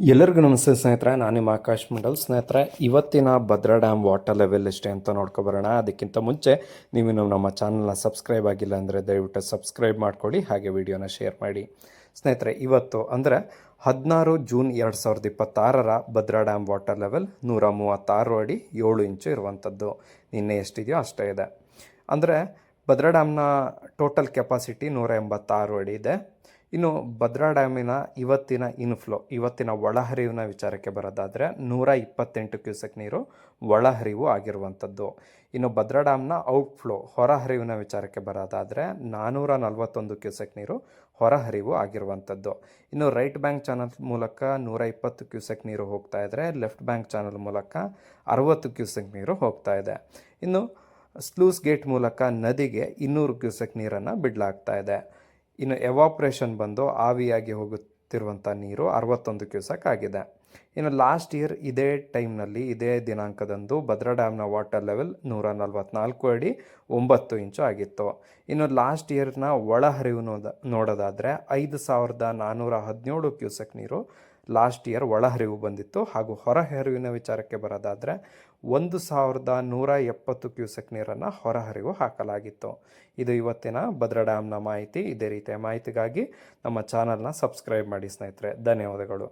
ಎಲ್ಲರಿಗೂ ನಮಸ್ತೆ ಸ್ನೇಹಿತರೆ, ನಾನು ನಿಮ್ಮ ಆಕಾಶ್ ಮಂಡಲ್. ಸ್ನೇಹಿತರೆ, ಇವತ್ತಿನ ಭದ್ರಾ ಡ್ಯಾಮ್ ವಾಟರ್ ಲೆವೆಲ್ ಎಷ್ಟೇ ಅಂತ ನೋಡ್ಕೊಬರೋಣ. ಅದಕ್ಕಿಂತ ಮುಂಚೆ ನೀವು ನಮ್ಮ ಚಾನಲ್ನ ಸಬ್ಸ್ಕ್ರೈಬ್ ಆಗಿಲ್ಲ ಅಂದರೆ ದಯವಿಟ್ಟು ಸಬ್ಸ್ಕ್ರೈಬ್ ಮಾಡ್ಕೊಳ್ಳಿ, ಹಾಗೆ ವಿಡಿಯೋನ ಶೇರ್ ಮಾಡಿ. ಸ್ನೇಹಿತರೆ, ಇವತ್ತು ಅಂದರೆ 16 June 2026 Bhadra dam water level 136 ಅಡಿ 7 ಇಂಚು ಇರುವಂಥದ್ದು. ನಿನ್ನೆ ಎಷ್ಟಿದೆಯೋ ಅಷ್ಟೇ ಇದೆ. ಅಂದರೆ ಭದ್ರಾ ಡ್ಯಾಮ್ನ ಟೋಟಲ್ ಕೆಪಾಸಿಟಿ 186 ಅಡಿ ಇದೆ. ಇನ್ನು ಭದ್ರಾ ಡ್ಯಾಮಿನ ಇವತ್ತಿನ ಒಳಹರಿವಿನ ವಿಚಾರಕ್ಕೆ ಬರೋದಾದರೆ 128 ಕ್ಯೂಸೆಕ್ ನೀರು ಒಳಹರಿವು ಆಗಿರುವಂಥದ್ದು. ಇನ್ನು ಭದ್ರಾ ಡ್ಯಾಮ್ನ ಔಟ್ಫ್ಲೋ ಹೊರಹರಿವಿನ ವಿಚಾರಕ್ಕೆ ಬರೋದಾದರೆ 441 ಕ್ಯೂಸೆಕ್ ನೀರು ಹೊರಹರಿವು ಆಗಿರುವಂಥದ್ದು. ಇನ್ನು ರೈಟ್ ಬ್ಯಾಂಕ್ ಚಾನಲ್ ಮೂಲಕ 120 ಕ್ಯೂಸೆಕ್ ನೀರು ಹೋಗ್ತಾ ಇದ್ದರೆ, ಲೆಫ್ಟ್ ಬ್ಯಾಂಕ್ ಚಾನಲ್ ಮೂಲಕ 60 ಕ್ಯೂಸೆಕ್ ನೀರು ಹೋಗ್ತಾ ಇದೆ. ಇನ್ನು ಸ್ಲೂಸ್ ಗೇಟ್ ಮೂಲಕ ನದಿಗೆ 200 ಕ್ಯೂಸೆಕ್ ನೀರನ್ನು ಬಿಡಲಾಗ್ತಾ ಇದೆ. ಇನ್ನು ಎವಾಪ್ರೇಷನ್ ಬಂದು ಆವಿಯಾಗಿ ಹೋಗುತ್ತಿರುವಂಥ ನೀರು 61 ಕ್ಯೂಸೆಕ್ ಆಗಿದೆ. ಇನ್ನು ಲಾಸ್ಟ್ ಇಯರ್ ಇದೇ ದಿನಾಂಕದಂದು ಭದ್ರಾ ಡ್ಯಾಮ್ನ ವಾಟರ್ ಲೆವೆಲ್ 144 ಅಡಿ 9 ಇಂಚು ಆಗಿತ್ತು. ಇನ್ನು ಲಾಸ್ಟ್ ಇಯರ್ನ ಒಳಹರಿವು ನೋಡೋದಾದರೆ 5417 ಕ್ಯೂಸೆಕ್ ನೀರು ಲಾಸ್ಟ್ ಇಯರ್ ಒಳಹರಿವು ಬಂದಿತ್ತು. ಹಾಗೂ ಹೊರಹರಿವಿನ ವಿಚಾರಕ್ಕೆ ಬರೋದಾದರೆ 1170 ಕ್ಯೂಸೆಕ್ ನೀರನ್ನು ಹೊರಹರಿವು ಹಾಕಲಾಗಿತ್ತು. ಇದು ಇವತ್ತಿನ ಭದ್ರಾ ಡ್ಯಾಮ್ನ ಮಾಹಿತಿ. ಇದೇ ರೀತಿಯ ಮಾಹಿತಿಗಾಗಿ ನಮ್ಮ ಚಾನಲ್ನ ಸಬ್ಸ್ಕ್ರೈಬ್ ಮಾಡಿ ಸ್ನೇಹಿತರೆ. ಧನ್ಯವಾದಗಳು.